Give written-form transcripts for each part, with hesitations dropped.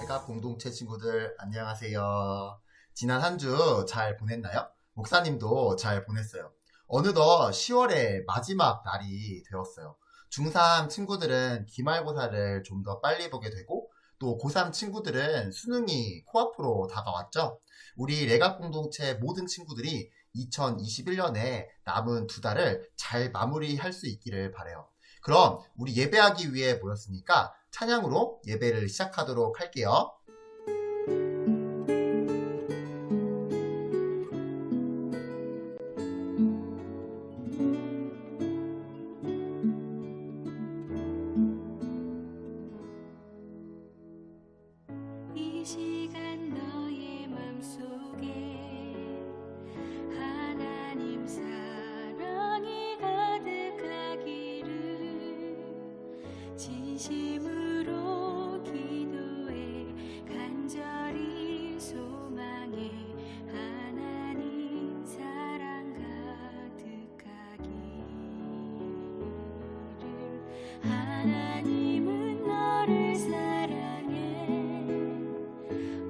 내가 공동체 친구들 안녕하세요. 지난 한 주 잘 보냈나요? 목사님도 잘 보냈어요. 어느덧 10월의 마지막 날이 되었어요. 중3 친구들은 기말고사를 좀 더 빨리 보게 되고 또 고3 친구들은 수능이 코앞으로 다가왔죠. 우리 레각 공동체 모든 친구들이 2021년에 남은 두 달을 잘 마무리할 수 있기를 바라요. 그럼 우리 예배하기 위해 모였으니까 찬양으로 예배를 시작하도록 할게요. 이 시간 너의 맘속에 하나님 사랑이 가득하기를 진심으로 기도해 간절히 소망해 하나님 사랑 가득하기를 하나님은 너를 사랑해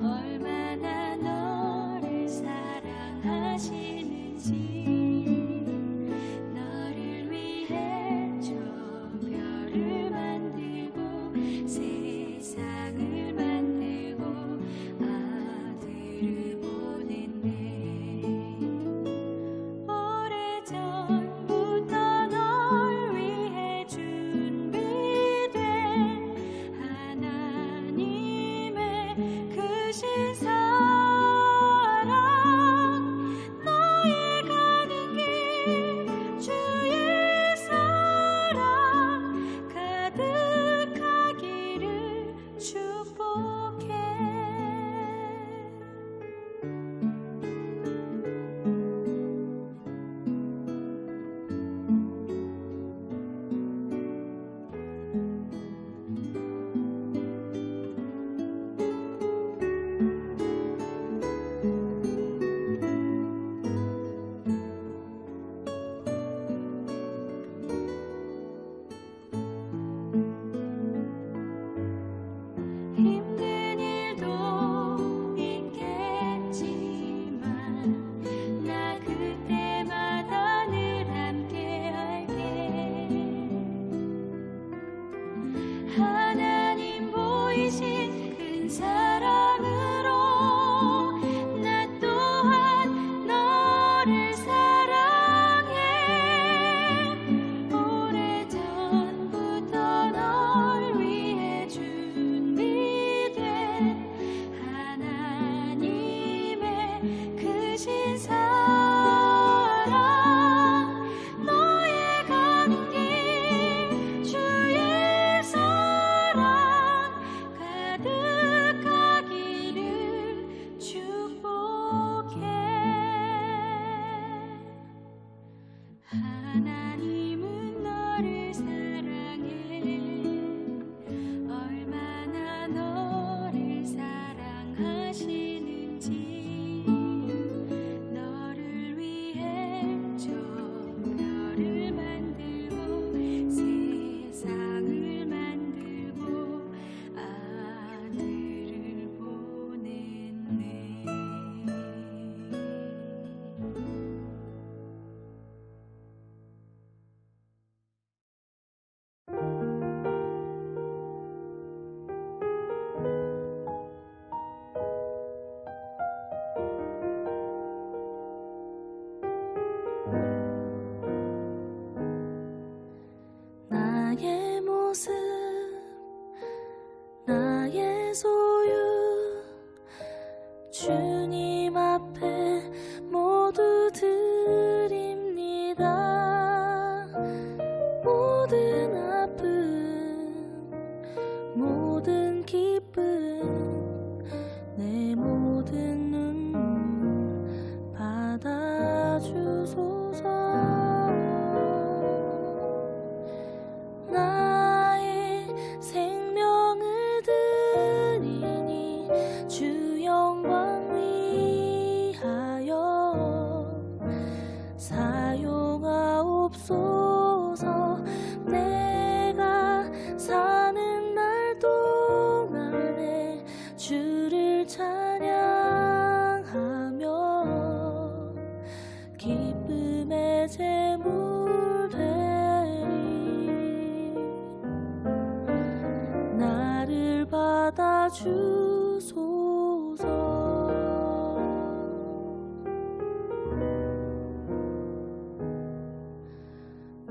얼마나 너를 사랑하시는지 너를 위해 저 별을 만들고 세상을 만들고 아들을 보냈네. 오래전부터 널 위해 준비된 하나님의 크신 사랑 너의 가는 길 주의 사랑 가득하기를 축복해. 힘든 일도 있겠지만 나 그때마다 늘 함께 할게. 하나님 보이신 큰 사랑으로 나 또한 너를 사랑해. 오래전부터 널 위해 준비된 하나님의 크신 사랑 너의 가는 길 주의 사랑 가득하기를 축복해. 하나님은 너를 사랑해 얼마나 너를 사랑하시는지 너를 위해 저 별을 만들고 세상을 만들고 아들을 보냈네. 나의 모습 나의 소유 주님 앞에 모두 드립니다. 모든 아픔 모든 기쁨 내 모든 눈물 받아주소서. 나의 생명을 드리니 주 영광 위하여 사용하옵소서. 내가 사는 날 동안에 주 주소서.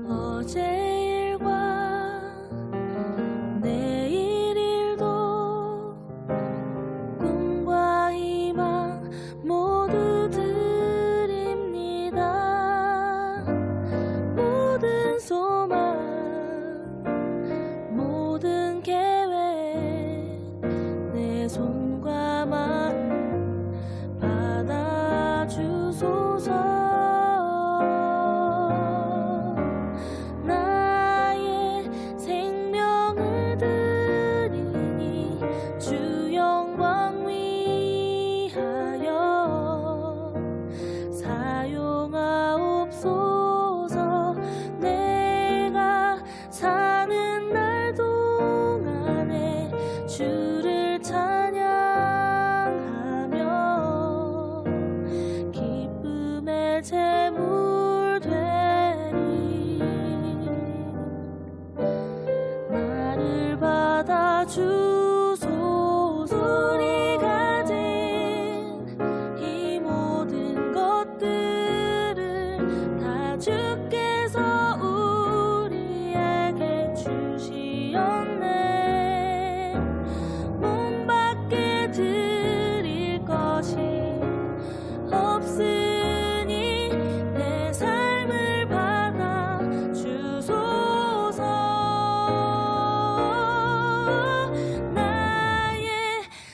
어제 일과 내일 일도 꿈과 희망 모두 드립니다. 모든 소망 모든 계획 내 손과 마음 받아주소서. 나의 생명을 드리니 주 영광 위하여 사용하옵소서. 내가 사는 날 동안에 주를 찬양하며 기쁨의 제물 되리. 나를 받아주소서. 우리 가진 이 모든 것들을 다 주께서 우리에게 주시었네. 몸 밖에 드릴 것이 없으니 내 삶을 받아 주소서. 나의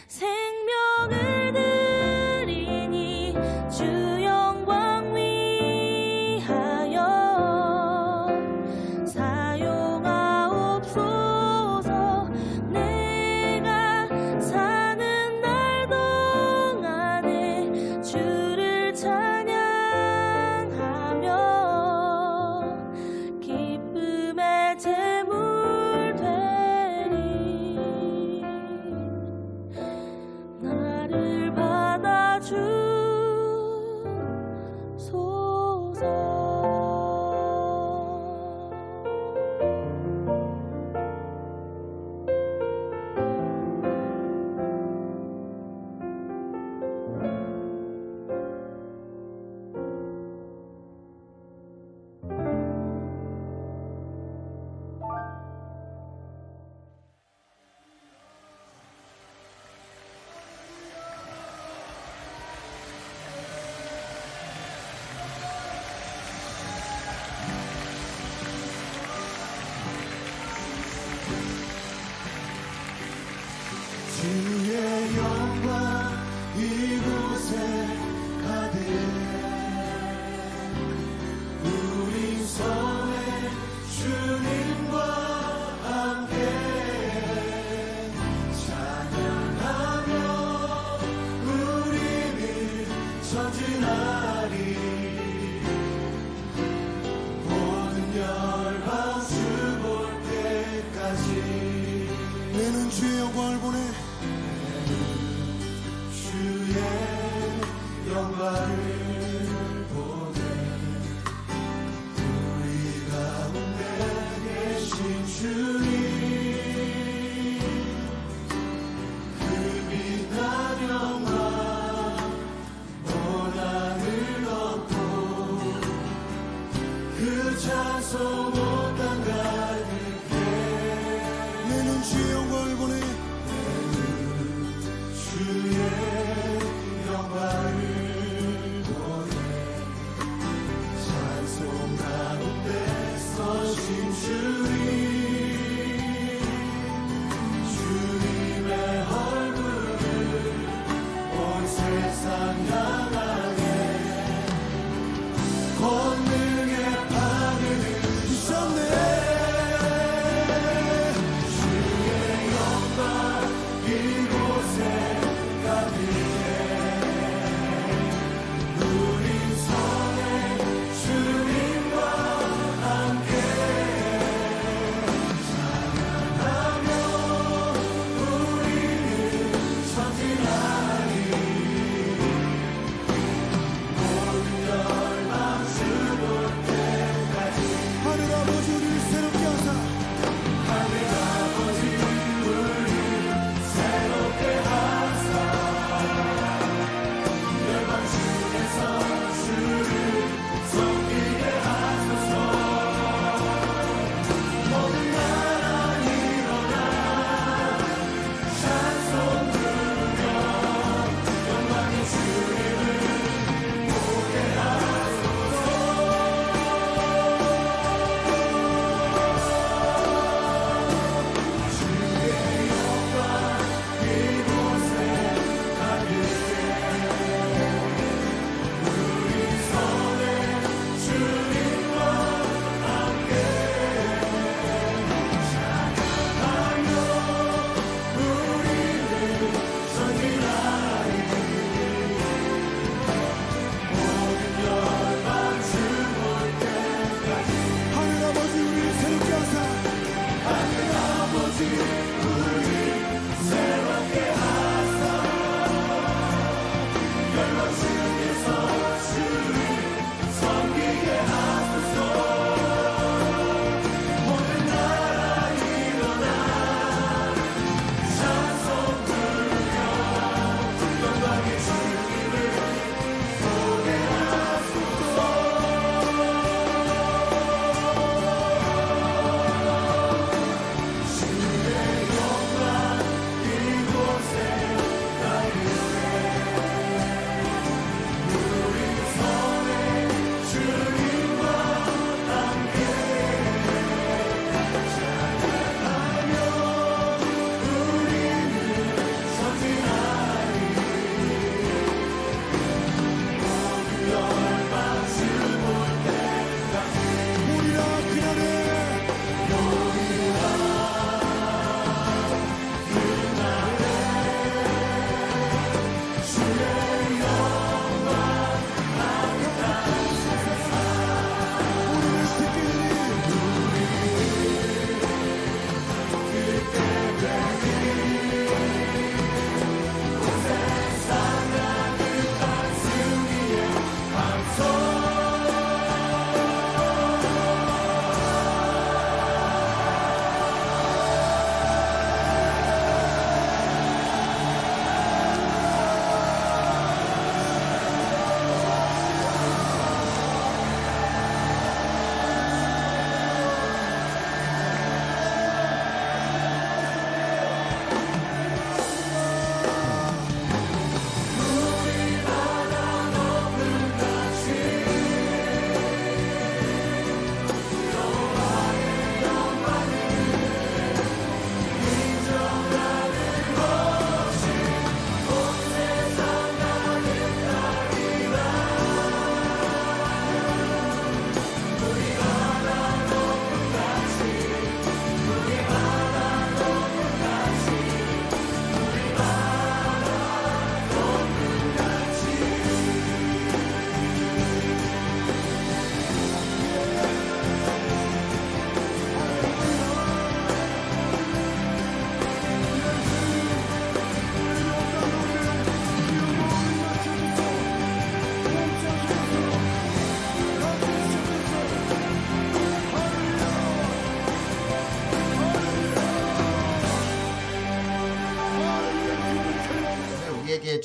생명을 드리니 주 영광 위하여 사용하옵소서. 내가 사는 날 동안에 주를 찬양하며 기쁨의 제물 되리. 나를 주의 영광 이곳에 가득 우리 성에 주님과 함께 찬양하며 우리는 전진하리. 모든 열방 주 볼 때까지 내는 주의 영광을 보내. 주의 영광을 보내. 우리 가운데 계신 주님 그 빛난 영광 고난을 얻고 그 찬송 온 땅 가득해. 내는 주의 영광을 보내.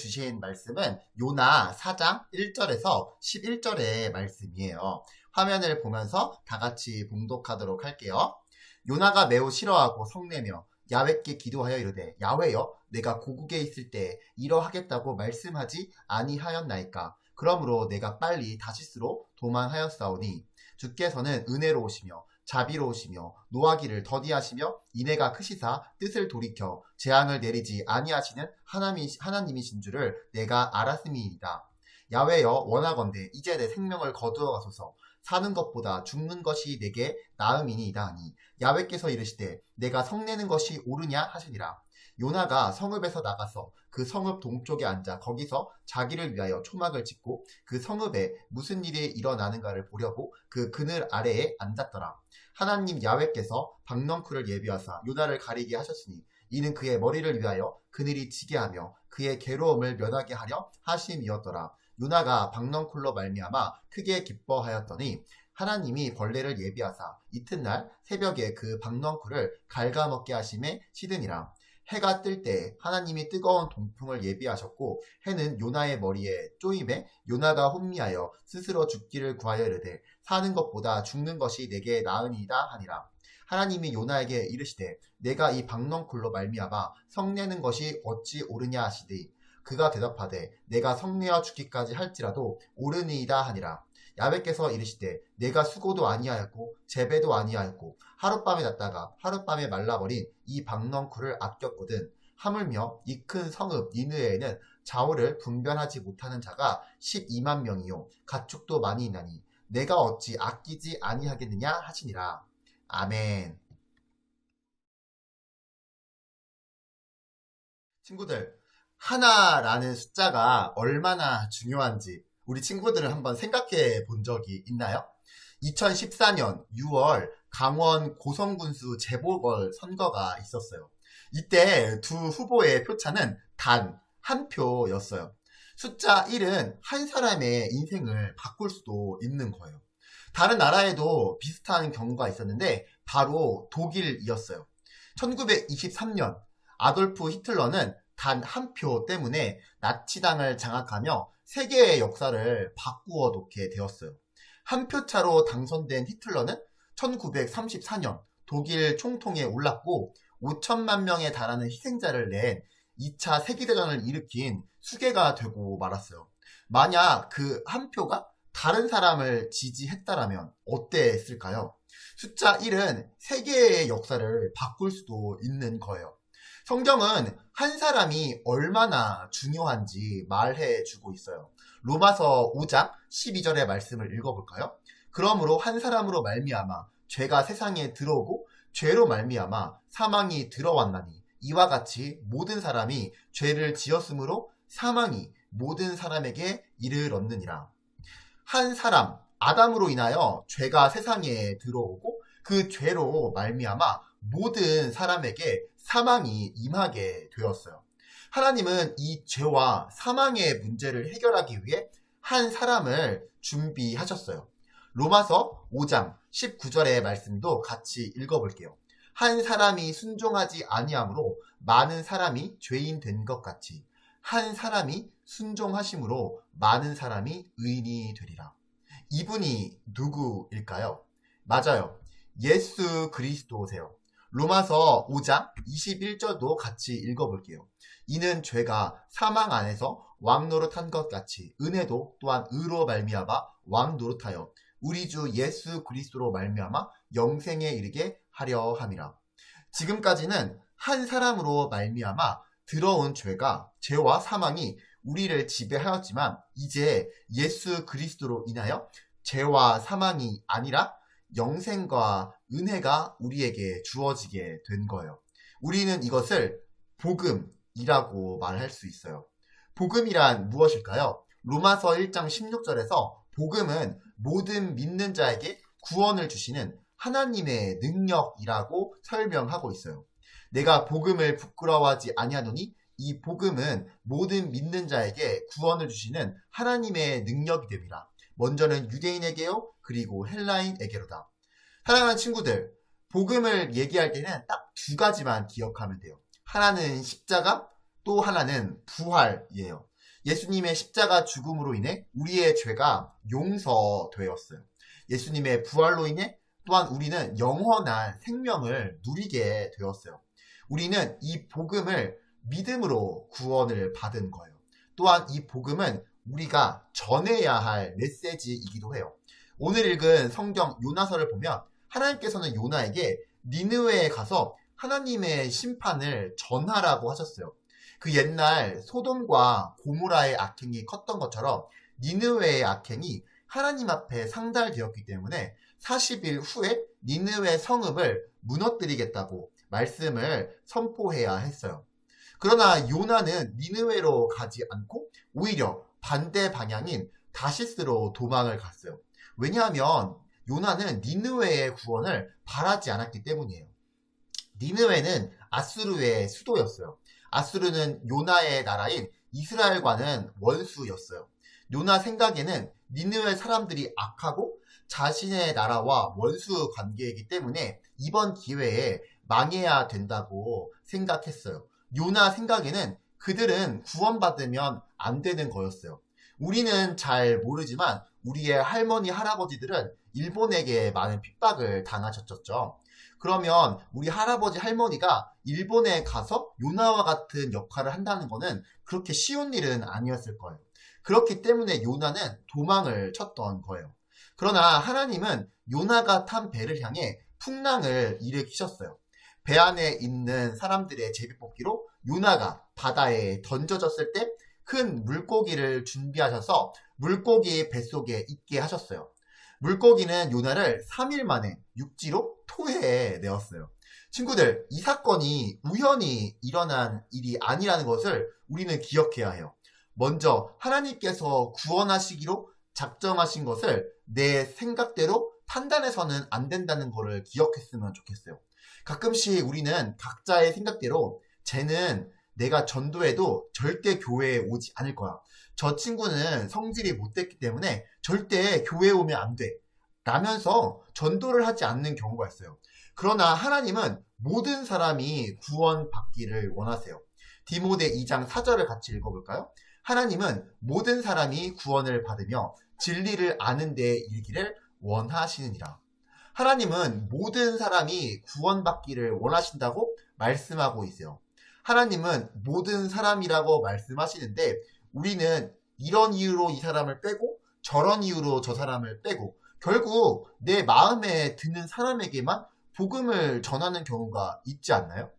주신 말씀은 요나 4장 1절에서 11절의 말씀이에요. 화면을 보면서 다 같이 봉독하도록 할게요. 요나가 매우 싫어하고 성내며 야훼께 기도하여 이르되 야훼여 내가 고국에 있을 때 이러하겠다고 말씀하지 아니하였나이까. 그러므로 내가 빨리 다시스로 도망하였사오니 주께서는 은혜로우시며 자비로우시며 노하기를 더디하시며 인애가 크시사 뜻을 돌이켜 재앙을 내리지 아니하시는 하나님이신 줄을 내가 알았음이니이다. 야훼여 원하건대 이제 내 생명을 거두어 가소서. 사는 것보다 죽는 것이 내게 나음이니이다 하니 야훼께서 이르시되 내가 성내는 것이 옳으냐 하시니라. 요나가 성읍에서 나가서 그 성읍 동쪽에 앉아 거기서 자기를 위하여 초막을 짓고 그 성읍에 무슨 일이 일어나는가를 보려고 그 그늘 아래에 앉았더라. 하나님 야훼께서 박넝쿨을 예비하사 요나를 가리게 하셨으니 이는 그의 머리를 위하여 그늘이 지게 하며 그의 괴로움을 면하게 하려 하심이었더라. 요나가 박넝쿨로 말미암아 크게 기뻐하였더니 하나님이 벌레를 예비하사 이튿날 새벽에 그 박넝쿨을 갉아먹게 하심에 시드니라. 해가 뜰 때 하나님이 뜨거운 동풍을 예비하셨고 해는 요나의 머리에 쪼임에 요나가 혼미하여 스스로 죽기를 구하여 이르되 사는 것보다 죽는 것이 내게 나으니이다 하니라. 하나님이 요나에게 이르시되 내가 이 박넝쿨로 말미암아 성내는 것이 어찌 옳으냐 하시되 그가 대답하되 내가 성내어 죽기까지 할지라도 옳으니이다 하니라. 야훼께서 이르시되 내가 수고도 아니하였고 재배도 아니하였고 하룻밤에 났다가 하룻밤에 말라버린 이 박넝쿨을 아꼈거든. 하물며 이 큰 성읍 니느웨에는 좌우를 분별하지 못하는 자가 12만 명이요 가축도 많이 있나니 내가 어찌 아끼지 아니하겠느냐 하시니라. 아멘. 친구들, 하나라는 숫자가 얼마나 중요한지 우리 친구들은 한번 생각해 본 적이 있나요? 2014년 6월 강원 고성군수 재보궐 선거가 있었어요. 이때 두 후보의 표차는 단 한 표였어요. 숫자 1은 한 사람의 인생을 바꿀 수도 있는 거예요. 다른 나라에도 비슷한 경우가 있었는데 바로 독일이었어요. 1923년 아돌프 히틀러는 단 한 표 때문에 나치당을 장악하며 세계의 역사를 바꾸어 놓게 되었어요. 한 표 차로 당선된 히틀러는 1934년 독일 총통에 올랐고 5천만 명에 달하는 희생자를 낸 2차 세계대전을 일으킨 수괴가 되고 말았어요. 만약 그 한 표가 다른 사람을 지지했다라면 어땠을까요? 숫자 1은 세계의 역사를 바꿀 수도 있는 거예요. 성경은 한 사람이 얼마나 중요한지 말해주고 있어요. 로마서 5장 12절의 말씀을 읽어볼까요? 그러므로 한 사람으로 말미암아 죄가 세상에 들어오고 죄로 말미암아 사망이 들어왔나니 이와 같이 모든 사람이 죄를 지었으므로 사망이 모든 사람에게 이르렀느니라. 한 사람 아담으로 인하여 죄가 세상에 들어오고 그 죄로 말미암아 모든 사람에게 사망이 임하게 되었어요. 하나님은 이 죄와 사망의 문제를 해결하기 위해 한 사람을 준비하셨어요. 로마서 5장 19절의 말씀도 같이 읽어볼게요. 한 사람이 순종하지 아니함으로 많은 사람이 죄인 된 것 같이 한 사람이 순종하심으로 많은 사람이 의인이 되리라. 이분이 누구일까요? 맞아요. 예수 그리스도세요. 로마서 5장 21절도 같이 읽어볼게요. 이는 죄가 사망 안에서 왕노릇한 것 같이 은혜도 또한 의로 말미암아 왕노릇하여 우리 주 예수 그리스도로 말미암아 영생에 이르게 하려 함이라. 지금까지는 한 사람으로 말미암아 들어온 죄와 사망이 우리를 지배하였지만 이제 예수 그리스도로 인하여 죄와 사망이 아니라 영생과 은혜가 우리에게 주어지게 된 거예요. 우리는 이것을 복음이라고 말할 수 있어요. 복음이란 무엇일까요? 로마서 1장 16절에서 복음은 모든 믿는 자에게 구원을 주시는 하나님의 능력이라고 설명하고 있어요. 내가 복음을 부끄러워하지 아니하노니 이 복음은 모든 믿는 자에게 구원을 주시는 하나님의 능력이 됨이라. 먼저는 유대인에게요, 그리고 헬라인에게로다. 사랑하는 친구들, 복음을 얘기할 때는 딱 두 가지만 기억하면 돼요. 하나는 십자가, 또 하나는 부활이에요. 예수님의 십자가 죽음으로 인해 우리의 죄가 용서되었어요. 예수님의 부활로 인해 또한 우리는 영원한 생명을 누리게 되었어요. 우리는 이 복음을 믿음으로 구원을 받은 거예요. 또한 이 복음은 우리가 전해야 할 메시지이기도 해요. 오늘 읽은 성경 요나서를 보면 하나님께서는 요나에게 니느웨에 가서 하나님의 심판을 전하라고 하셨어요. 그 옛날 소돔과 고모라의 악행이 컸던 것처럼 니느웨의 악행이 하나님 앞에 상달되었기 때문에 40일 후에 니느웨 성읍을 무너뜨리겠다고 말씀을 선포해야 했어요. 그러나 요나는 니느웨로 가지 않고 오히려 반대 방향인 다시스로 도망을 갔어요. 왜냐하면 요나는 니느웨의 구원을 바라지 않았기 때문이에요. 니느웨는 아수르의 수도였어요. 아수르는 요나의 나라인 이스라엘과는 원수였어요. 요나 생각에는 니느웨 사람들이 악하고 자신의 나라와 원수 관계이기 때문에 이번 기회에 망해야 된다고 생각했어요. 요나 생각에는 그들은 구원받으면 안 되는 거였어요. 우리는 잘 모르지만 우리의 할머니, 할아버지들은 일본에게 많은 핍박을 당하셨죠. 그러면 우리 할아버지, 할머니가 일본에 가서 요나와 같은 역할을 한다는 거는 그렇게 쉬운 일은 아니었을 거예요. 그렇기 때문에 요나는 도망을 쳤던 거예요. 그러나 하나님은 요나가 탄 배를 향해 풍랑을 일으키셨어요. 배 안에 있는 사람들의 제비뽑기로 요나가 바다에 던져졌을 때 큰 물고기를 준비하셔서 물고기 뱃속에 있게 하셨어요. 물고기는 요나를 3일 만에 육지로 토해내었어요. 친구들, 이 사건이 우연히 일어난 일이 아니라는 것을 우리는 기억해야 해요. 먼저 하나님께서 구원하시기로 작정하신 것을 내 생각대로 판단해서는 안 된다는 것을 기억했으면 좋겠어요. 가끔씩 우리는 각자의 생각대로 쟤는 내가 전도해도 절대 교회에 오지 않을 거야. 저 친구는 성질이 못됐기 때문에 절대 교회에 오면 안 돼. 라면서 전도를 하지 않는 경우가 있어요. 그러나 하나님은 모든 사람이 구원받기를 원하세요. 디모데 2장 4절을 같이 읽어볼까요? 하나님은 모든 사람이 구원을 받으며 진리를 아는 데 이르기를 원하시느니라. 하나님은 모든 사람이 구원받기를 원하신다고 말씀하고 있어요. 하나님은 모든 사람이라고 말씀하시는데 우리는 이런 이유로 이 사람을 빼고 저런 이유로 저 사람을 빼고 결국 내 마음에 드는 사람에게만 복음을 전하는 경우가 있지 않나요?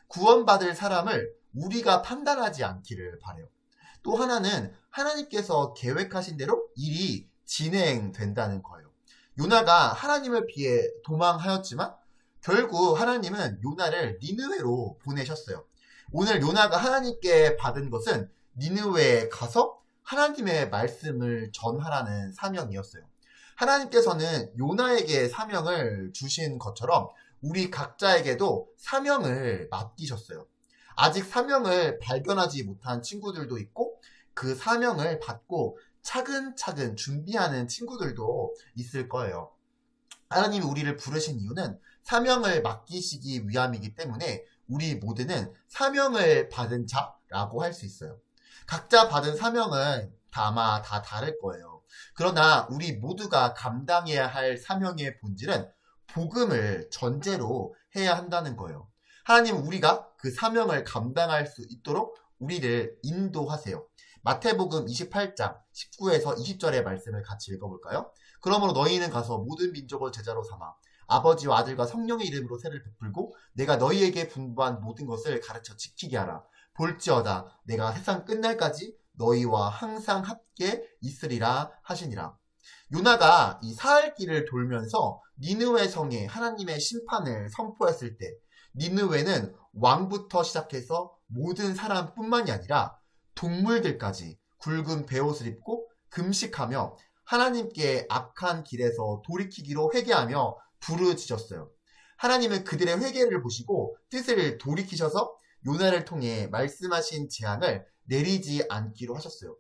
구원받을 사람을 우리가 판단하지 않기를 바라요. 또 하나는 하나님께서 계획하신 대로 일이 진행된다는 거예요. 요나가 하나님을 피해 도망하였지만 결국 하나님은 요나를 니느웨로 보내셨어요. 오늘 요나가 하나님께 받은 것은 니느웨에 가서 하나님의 말씀을 전하라는 사명이었어요. 하나님께서는 요나에게 사명을 주신 것처럼 우리 각자에게도 사명을 맡기셨어요. 아직 사명을 발견하지 못한 친구들도 있고 그 사명을 받고 차근차근 준비하는 친구들도 있을 거예요. 하나님이 우리를 부르신 이유는 사명을 맡기시기 위함이기 때문에 우리 모두는 사명을 받은 자라고 할 수 있어요. 각자 받은 사명은 아마 다 다를 거예요. 그러나 우리 모두가 감당해야 할 사명의 본질은 복음을 전제로 해야 한다는 거예요. 하나님은 우리가 그 사명을 감당할 수 있도록 우리를 인도하세요. 마태복음 28장 19에서 20절의 말씀을 같이 읽어볼까요? 그러므로 너희는 가서 모든 민족을 제자로 삼아 아버지와 아들과 성령의 이름으로 세를 베풀고 내가 너희에게 분부한 모든 것을 가르쳐 지키게 하라. 볼지어다 내가 세상 끝날까지 너희와 항상 함께 있으리라 하시니라. 요나가 이 사흘길을 돌면서 니느웨 성에 하나님의 심판을 선포했을 때 니느웨는 왕부터 시작해서 모든 사람뿐만이 아니라 동물들까지 굵은 베옷을 입고 금식하며 하나님께 악한 길에서 돌이키기로 회개하며 부르짖었어요. 하나님은 그들의 회개를 보시고 뜻을 돌이키셔서 요나를 통해 말씀하신 재앙을 내리지 않기로 하셨어요.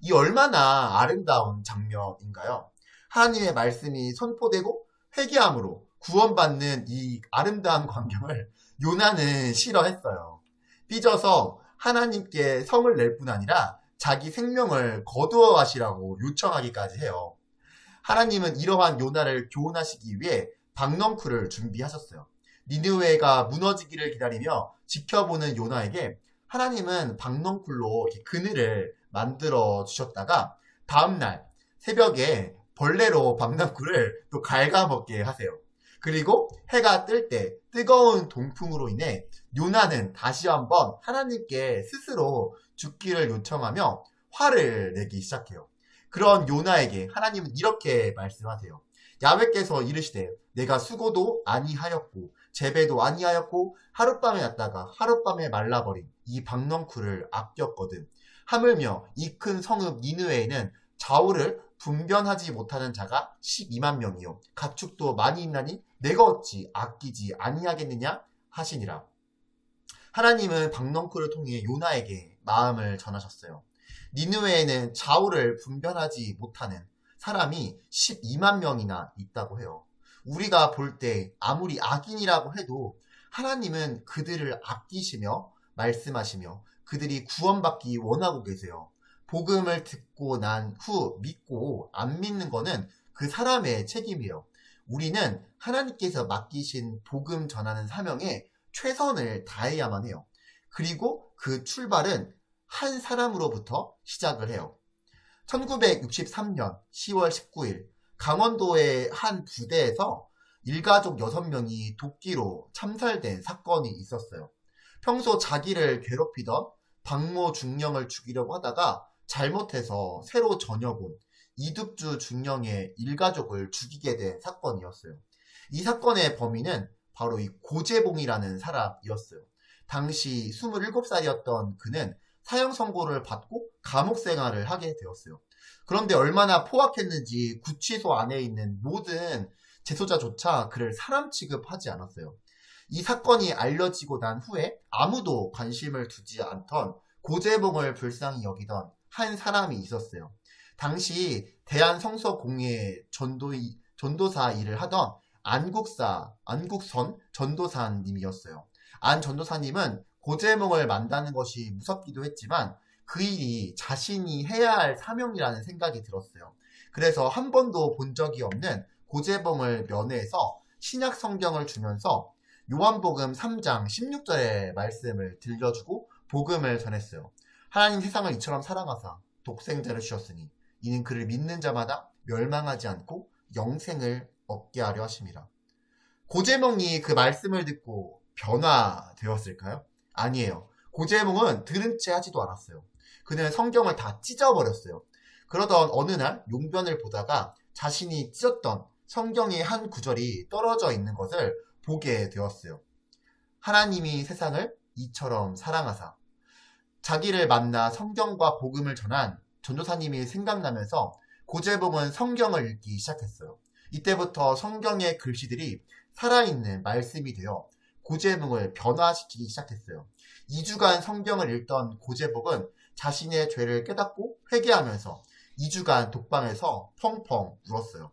이 얼마나 아름다운 장면인가요? 하나님의 말씀이 선포되고 회개함으로 구원받는 이 아름다운 광경을 요나는 싫어했어요. 삐져서 하나님께 성을 낼 뿐 아니라 자기 생명을 거두어 가시라고 요청하기까지 해요. 하나님은 이러한 요나를 교훈하시기 위해 박넝쿨을 준비하셨어요. 니느웨가 무너지기를 기다리며 지켜보는 요나에게 하나님은 박넝쿨로 이렇게 그늘을 만들어 주셨다가 다음날 새벽에 벌레로 박넝쿨을 또 갉아먹게 하세요. 그리고 해가 뜰 때 뜨거운 동풍으로 인해 요나는 다시 한번 하나님께 스스로 죽기를 요청하며 화를 내기 시작해요. 그런 요나에게 하나님은 이렇게 말씀하세요. 야훼께서 이르시되 내가 수고도 아니하였고 재배도 아니하였고 하룻밤에 났다가 하룻밤에 말라버린 이 박넝쿨을 아꼈거든. 하물며 이 큰 성읍 니느웨에는 좌우를 분변하지 못하는 자가 12만 명이요 가축도 많이 있나니 내가 어찌 아끼지 아니하겠느냐 하시니라. 하나님은 박넝쿨을 통해 요나에게 마음을 전하셨어요. 니느웨에는 좌우를 분변하지 못하는 사람이 12만 명이나 있다고 해요. 우리가 볼 때 아무리 악인이라고 해도 하나님은 그들을 아끼시며 말씀하시며 그들이 구원받기 원하고 계세요. 복음을 듣고 난 후 믿고 안 믿는 거는 그 사람의 책임이에요. 우리는 하나님께서 맡기신 복음 전하는 사명에 최선을 다해야만 해요. 그리고 그 출발은 한 사람으로부터 시작을 해요. 1963년 10월 19일 강원도의 한 부대에서 일가족 6명이 도끼로 참살된 사건이 있었어요. 평소 자기를 괴롭히던 박모 중령을 죽이려고 하다가 잘못해서 새로 전역 온 이득주 중령의 일가족을 죽이게 된 사건이었어요. 이 사건의 범인은 바로 이 고재봉이라는 사람이었어요. 당시 27살이었던 그는 사형 선고를 받고 감옥 생활을 하게 되었어요. 그런데 얼마나 포악했는지 구치소 안에 있는 모든 재소자조차 그를 사람 취급하지 않았어요. 이 사건이 알려지고 난 후에 아무도 관심을 두지 않던 고재봉을 불쌍히 여기던 한 사람이 있었어요. 당시 대한성서공회 전도사 일을 하던 안국선 전도사님이었어요. 안 전도사님은 고재봉을 만나는 것이 무섭기도 했지만 그 일이 자신이 해야 할 사명이라는 생각이 들었어요. 그래서 한 번도 본 적이 없는 고재봉을 면회해서 신약 성경을 주면서 요한복음 3장 16절의 말씀을 들려주고 복음을 전했어요. 하나님 세상을 이처럼 사랑하사 독생자를 주셨으니 이는 그를 믿는 자마다 멸망하지 않고 영생을 얻게 하려 하심이라. 고재봉이 그 말씀을 듣고 변화되었을까요? 아니에요. 고재봉은 들은 채 하지도 않았어요. 그는 성경을 다 찢어버렸어요. 그러던 어느 날 용변을 보다가 자신이 찢었던 성경의 한 구절이 떨어져 있는 것을 보게 되었어요. 하나님이 세상을 이처럼 사랑하사. 자기를 만나 성경과 복음을 전한 전도사님이 생각나면서 고재봉은 성경을 읽기 시작했어요. 이때부터 성경의 글씨들이 살아있는 말씀이 되어 고재봉을 변화시키기 시작했어요. 2주간 성경을 읽던 고재봉은 자신의 죄를 깨닫고 회개하면서 2주간 독방에서 펑펑 울었어요.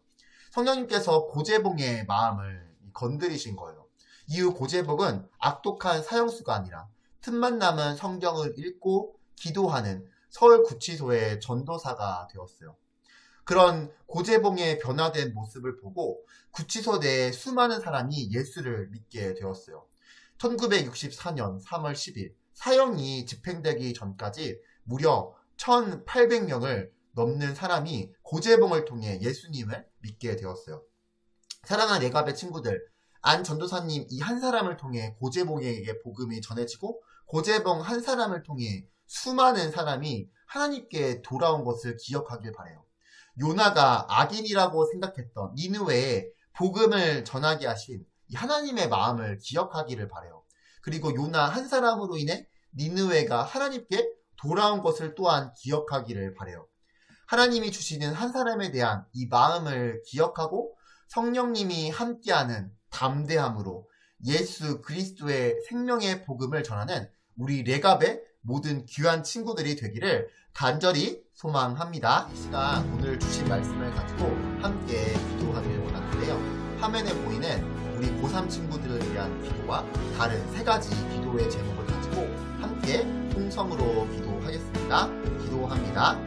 성령님께서 고재봉의 마음을 건드리신 거예요. 이후 고재봉은 악독한 사형수가 아니라 틈만 남은 성경을 읽고 기도하는 서울구치소의 전도사가 되었어요. 그런 고재봉의 변화된 모습을 보고 구치소 내에 수많은 사람이 예수를 믿게 되었어요. 1964년 3월 10일 사형이 집행되기 전까지 무려 1,800명을 넘는 사람이 고재봉을 통해 예수님을 믿게 되었어요. 사랑하는 레갑의 친구들, 안 전도사님 이 한 사람을 통해 고재봉에게 복음이 전해지고 고재봉 한 사람을 통해 수많은 사람이 하나님께 돌아온 것을 기억하길 바라요. 요나가 악인이라고 생각했던 니느웨에 복음을 전하게 하신 이 하나님의 마음을 기억하기를 바라요. 그리고 요나 한 사람으로 인해 니느웨가 하나님께 돌아온 것을 또한 기억하기를 바라요. 하나님이 주시는 한 사람에 대한 이 마음을 기억하고 성령님이 함께하는 담대함으로 예수 그리스도의 생명의 복음을 전하는 우리 레갑의 모든 귀한 친구들이 되기를 간절히 소망합니다. 이 시간 오늘 주신 말씀을 가지고 함께 기도하기를 원하는데요. 화면에 보이는 우리 고3 친구들을 위한 기도와 다른 3가지 기도의 제목을 가지고 함께 통성으로 기도하겠습니다. 기도합니다.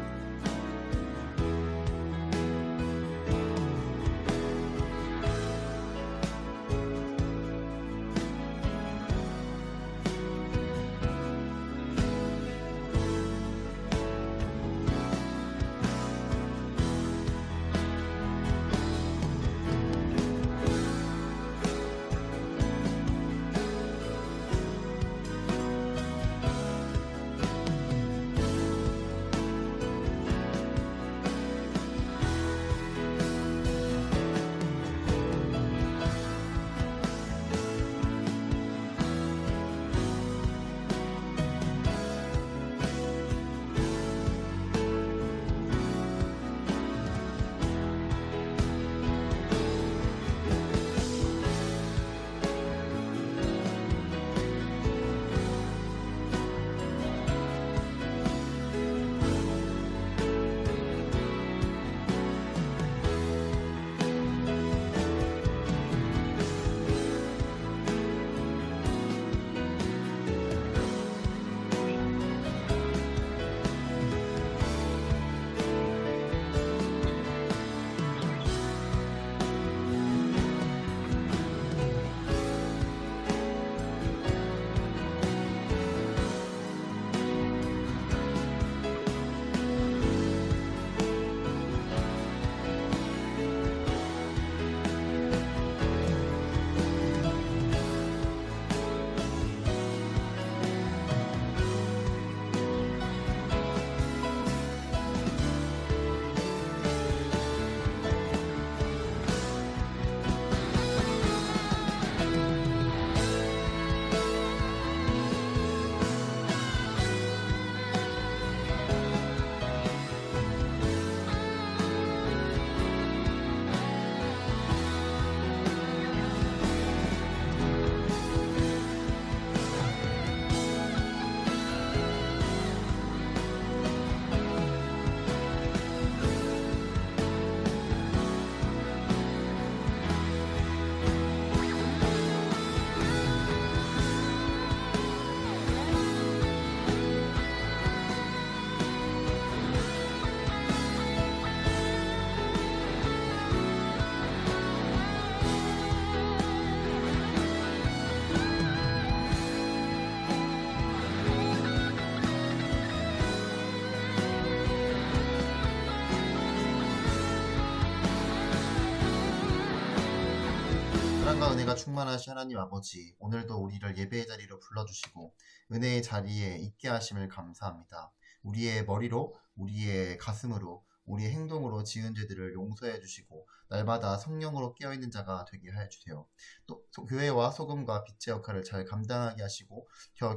사랑과 은혜가 충만하신 하나님 아버지, 오늘도 우리를 예배의 자리로 불러주시고 은혜의 자리에 있게 하심을 감사합니다. 우리의 머리로, 우리의 가슴으로, 우리의 행동으로 지은 죄들을 용서해 주시고 날마다 성령으로 깨어있는 자가 되게 하여 주세요. 또 교회와 소금과 빛의 역할을 잘 감당하게 하시고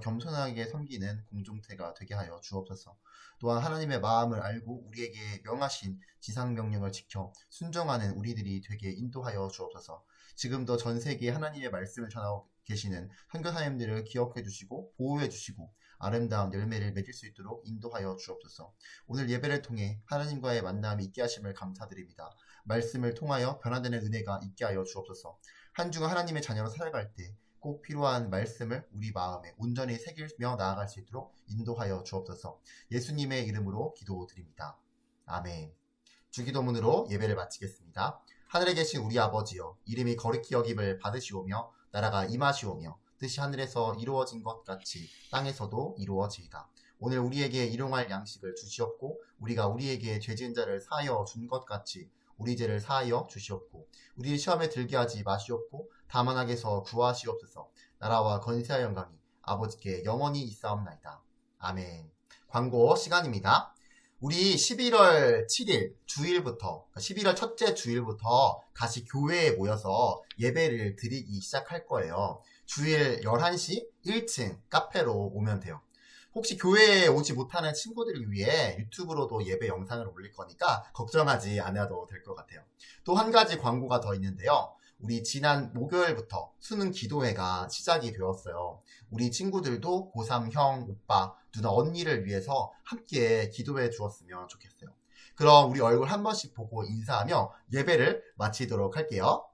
겸손하게 섬기는 공동체가 되게 하여 주옵소서. 또한 하나님의 마음을 알고 우리에게 명하신 지상명령을 지켜 순종하는 우리들이 되게 인도하여 주옵소서. 지금도 전 세계에 하나님의 말씀을 전하고 계시는 선교사님들을 기억해 주시고 보호해 주시고 아름다운 열매를 맺을 수 있도록 인도하여 주옵소서. 오늘 예배를 통해 하나님과의 만남이 있게 하심을 감사드립니다. 말씀을 통하여 변화되는 은혜가 있게 하여 주옵소서. 한 주간 하나님의 자녀로 살아갈 때 꼭 필요한 말씀을 우리 마음에 온전히 새기며 나아갈 수 있도록 인도하여 주옵소서. 예수님의 이름으로 기도드립니다. 아멘. 주기도문으로 예배를 마치겠습니다. 하늘에 계신 우리 아버지여, 이름이 거룩히 여김을 받으시오며 나라가 임하시오며 뜻이 하늘에서 이루어진 것 같이 땅에서도 이루어지이다. 오늘 우리에게 일용할 양식을 주시옵고 우리가 우리에게 죄지은 자를 사하여 준 것 같이 우리 죄를 사하여 주시옵고 우리 시험에 들게 하지 마시옵고 다만 악에서 구하시옵소서. 나라와 권세와 영광이 아버지께 영원히 있사옵나이다. 아멘. 광고 시간입니다. 우리 11월 7일 주일부터 11월 첫째 주일부터 다시 교회에 모여서 예배를 드리기 시작할 거예요. 주일 11시 1층 카페로 오면 돼요. 혹시 교회에 오지 못하는 친구들을 위해 유튜브로도 예배 영상을 올릴 거니까 걱정하지 않아도 될 것 같아요. 또 한 가지 광고가 더 있는데요. 우리 지난 목요일부터 수능 기도회가 시작이 되었어요. 우리 친구들도 고3 형, 오빠, 누나, 언니를 위해서 함께 기도해 주었으면 좋겠어요. 그럼 우리 얼굴 한 번씩 보고 인사하며 예배를 마치도록 할게요.